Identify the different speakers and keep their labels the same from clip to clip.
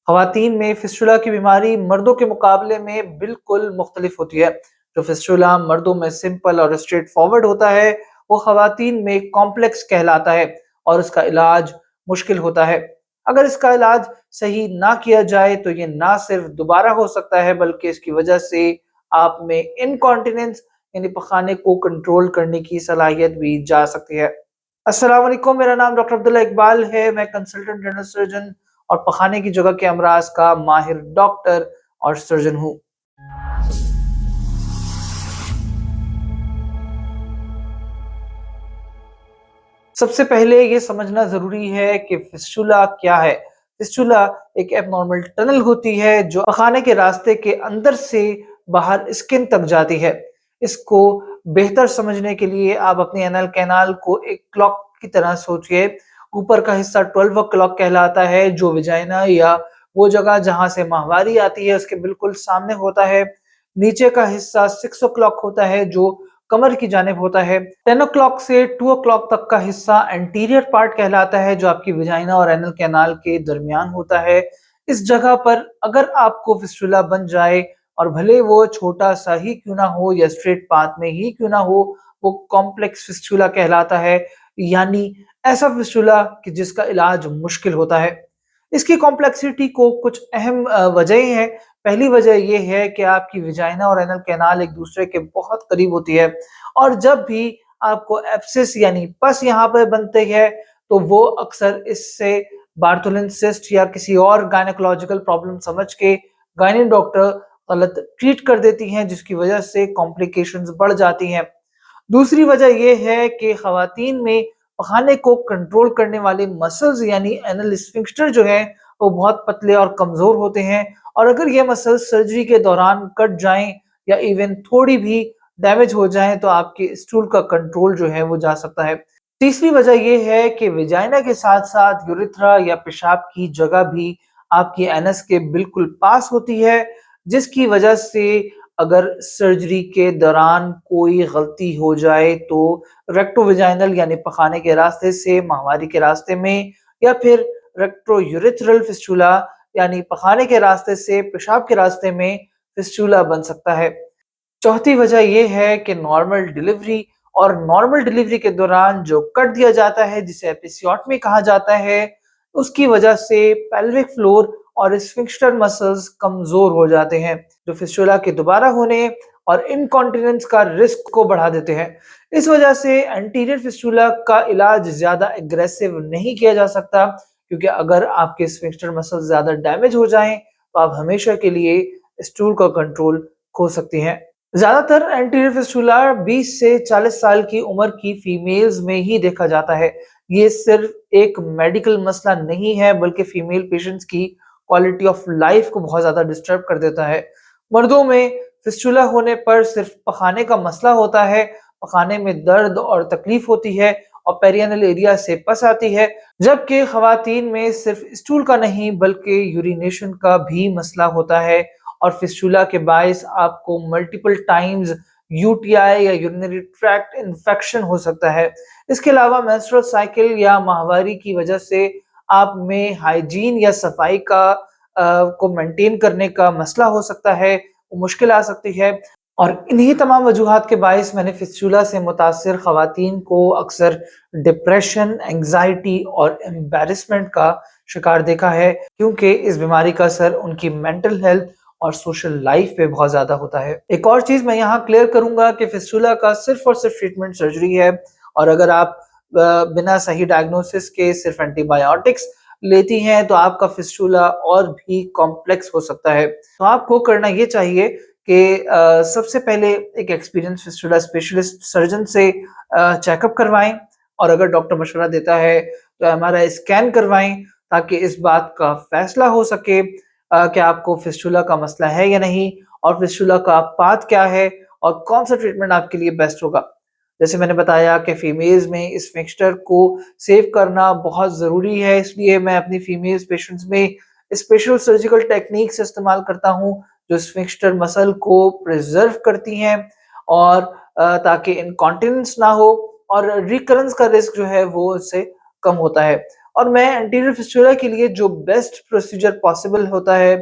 Speaker 1: ख़वातीन में फिस्टुला की बीमारी मर्दों के मुकाबले में बिल्कुल मुख्तलिफ होती है। जो फिस्टुला मर्दों में सिंपल और स्ट्रेट फॉरवर्ड होता है, वो ख़वातीन में कॉम्प्लेक्स कहलाता है और उसका इलाज मुश्किल होता है। अगर इसका इलाज सही ना किया जाए तो ये ना सिर्फ दोबारा हो सकता है बल्कि इसकी वजह से आप में इनकॉन्टिनेंस यानी पखाने को कंट्रोल करने की सलाहियत भी जा सकती है। अस्सलाम वालेकुम, मेरा नाम डॉक्टर अब्दुल्ला इकबाल है। मैं कंसल्टेंट जनरल सर्जन और पखाने की जगह के अमराज का माहिर डॉक्टर और सर्जन हूँ। सबसे पहले ये समझना ज़रूरी है कि फिस्टुला क्या है? फिस्टुला एक एब्नॉर्मल टनल होती है जो पखाने के रास्ते के अंदर से बाहर स्किन तक जाती है। इसको बेहतर समझने के लिए आप अपनी एनल कैनाल को एक क्लॉक की तरह सोचिए। ऊपर का हिस्सा 12 क्लॉक कहलाता है जो वजाइना या वो जगह जहाँ से माहवारी आती है उसके बिल्कुल सामने होता है। नीचे का हिस्सा 6 क्लॉक होता है जो कमर की जानिब होता है। 10 ओ क्लॉक से 2 ओ क्लॉक तक का हिस्सा एंटीरियर पार्ट कहलाता है जो आपकी वजाइना और एनल कैनाल के दरमियान होता है। इस जगह पर अगर आपको फिस्टुला बन जाए और भले वो छोटा-सा ही क्यों ना हो या स्ट्रेट पाथ में ही क्यों ना हो, वो कॉम्प्लेक्स फिस्टुला कहलाता है। यानी ऐसा फिस्टुला कि जिसका इलाज मुश्किल होता है। इसकी कॉम्प्लेक्सिटी को कुछ अहम वजहें हैं। पहली वजह ये है कि आपकी वजाइना और एनल कैनाल एक-दूसरे के बहुत करीब होती है और जब भी आपको एब्सिस यानी पस यहाँ पे बनते हैं, तो वो अक्सर इससे बार्थोलिन सिस्ट या किसी और गायनेकोलॉजिकल प्रॉब्लम समझ के गायनी डॉक्टर गलत ट्रीट कर देती हैं, जिसकी वजह से कॉम्प्लिकेशंस बढ़ जाती हैं। दूसरी वजह ये है कि ख़वातीन में पखाने को कंट्रोल करने वाले मसल्स यानी एनल स्फिंक्टर जो है, वो बहुत पतले और कमज़ोर होते हैं और अगर ये मसल्स सर्जरी के दौरान कट जाएँ या इवन थोड़ी भी डैमेज हो जाएँ, तो आपके स्टूल का कंट्रोल जो है, वो जा सकता है। तीसरी वजह ये है कि वजाइना के साथ-साथ यूरेथ्रा या पेशाब की जगह भी आपकी एनस के बिल्कुल पास होती है, जिसकी वजह से अगर सर्जरी के दौरान कोई गलती हो जाए तो रेक्टोवेजाइनल यानी पखाने के रास्ते से माहवारी के रास्ते में या फिर रेक्टोयूरेथ्रल फिस्टुला यानी पखाने के रास्ते से पेशाब के रास्ते में फिस्टुला बन सकता है। चौथी वजह ये है कि नॉर्मल डिलीवरी के दौरान जो कट दिया जाता है जिसे एपिसियोटमी कहा जाता है, उसकी वजह से पेल्विक फ्लोर और स्फिंक्टर मसल्स कमज़ोर हो जाते हैं, जो फिस्टुला के दोबारा होने और इनकॉन्टिनेंस का रिस्क को बढ़ा देते हैं। इस वजह से एंटीरियर फिस्टुला का इलाज ज़्यादा एग्रेसिव नहीं किया जा सकता क्योंकि अगर आपके स्फिंक्टर मसल्स ज़्यादा डैमेज हो जाएँ, तो आप हमेशा के लिए स्टूल का कंट्रोल खो सकती हैं। ज़्यादातर एंटीरियर फिस्टुला 20 से 40 साल की उम्र की फीमेल्स में ही देखा जाता है। ये सिर्फ एक मेडिकल मसला नहीं है बल्कि फीमेल पेशेंट्स की क्वालिटी ऑफ लाइफ को बहुत ज़्यादा डिस्टर्ब कर देता है। मर्दों में फिस्टुला होने पर सिर्फ पखाने का मसला होता है, पखाने में दर्द और तकलीफ होती है और पेरिनेल एरिया से पस आती है, जबकि ख़वातीन में सिर्फ स्टूल का नहीं बल्कि यूरिनेशन का भी मसला होता है और फिस्टुला के बायस आपको मल्टीपल टाइम्स यूटीआई या यूरिनरी ट्रैक्ट इन्फेक्शन हो सकता है। इसके अलावा मेंस्ट्रुअल साइकिल या माहवारी की वजह से आप में हाइजीन या सफाई का को मेंटेन करने का मसला हो सकता है, वो मुश्किल आ सकती है और इन्हीं तमाम वजूहात के बायस मैंने फिस्टुला से मुतासिर ख़वातीन को अक्सर डिप्रेशन, एंग्ज़ायटी और एम्बैरेसमेंट का शिकार देखा है क्योंकि इस बीमारी का असर उनकी मेंटल हेल्थ और सोशल लाइफ पे बहुत ज़्यादा होता है। एक और चीज़ मैं यहाँ क्लियर करूँगा कि फिस्टुला का सिर्फ़ और सिर्फ़ ट्रीटमेंट सर्जरी है और अगर आप बिना सही डायग्नोसिस के सिर्फ़ एंटीबायोटिक्स लेती हैं, तो आपका फिस्टुला और भी कॉम्प्लेक्स हो सकता है। तो आपको करना ये चाहिए कि सबसे पहले एक एक्सपीरियंस फिस्टुला स्पेशलिस्ट सर्जन से चेकअप करवाएँ और अगर डॉक्टर मशवरा देता है, तो एमआरआई स्कैन करवाएँ ताकि इस बात का फैसला हो सके कि आपको फिस्टुला का मसला है या नहीं और फिस्टुला का पाथ क्या है और कौन-सा ट्रीटमेंट आपके लिए बेस्ट होगा। जैसे मैंने बताया कि फीमेल्स में इस मिक्सचर को सेव करना बहुत ज़रूरी है, इसलिए मैं अपनी फीमेल्स पेशेंट्स में स्पेशल सर्जिकल टेक्निक्स इस्तेमाल करता हूँ, जो स्फिंक्टर मसल को प्रिजर्व करती हैं और ताकि इनकॉन्टिनेंस ना हो और रिकरेंस का रिस्क जो है वो उससे कम होता है। और मैं एंटीरियर फिस्टुला के लिए जो बेस्ट प्रोसीजर पॉसिबल होता है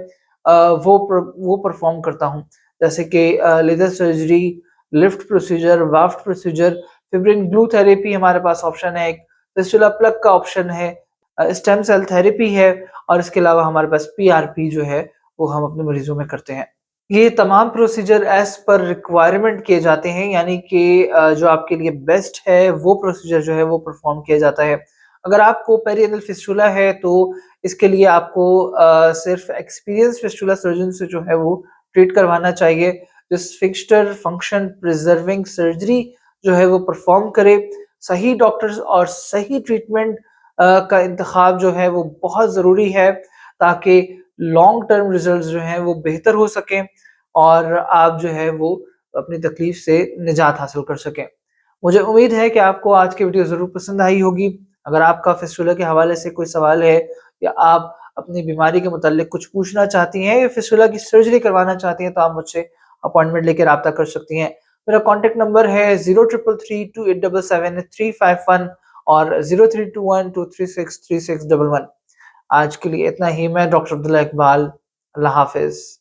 Speaker 1: वो परफॉर्म करता हूँ। जैसे कि laser surgery, LIFT procedure, VAAFT procedure, fibrin glue therapy हमारे पास ऑप्शन है, एक फिस्टुला प्लग का ऑप्शन है, स्टेम सेल थेरेपी है और इसके अलावा हमारे पास पीआरपी जो है वो हम अपने मरीज़ों में करते हैं। ये तमाम प्रोसीजर एज़ पर रिक्वायरमेंट किए जाते हैं, यानी कि जो आपके लिए बेस्ट है वो प्रोसीजर जो है वो परफ़ॉर्म किया जाता है। अगर आपको पेरिएनल फिस्टुला है तो इसके लिए आपको सिर्फ़ एक्सपीरियंस्ड फिस्टुला सर्जन से जो है वो ट्रीट करवाना चाहिए। जिस फिक्स्चर फंक्शन प्रिजर्विंग सर्जरी जो है वो परफ़ॉर्म करे। सही डॉक्टर्स और सही ट्रीटमेंट का इंतख़ाब जो है वो बहुत ज़रूरी है, ताकि लॉन्ग टर्म रिज़ल्ट्स जो हैं वो बेहतर हो सकें और आप जो है वो अपनी तकलीफ़ से निजात हासिल कर सकें। मुझे उम्मीद है कि आपको आज की वीडियो ज़रूर पसंद आई होगी। अगर आपका फिस्टुला के हवाले से कोई सवाल है या आप अपनी बीमारी के मुताल्लिक कुछ पूछना चाहती हैं या फिस्टुला की सर्जरी करवाना चाहती हैं, तो आप मुझसे अपॉइंटमेंट लेके राब्ता कर सकती हैं। मेरा कॉन्टैक्ट नंबर है 0333287351 और 032123636111। आज के लिए इतना ही। मैं डॉक्टर अब्दुल्ला इकबाल। अल्लाह हाफ़िज़।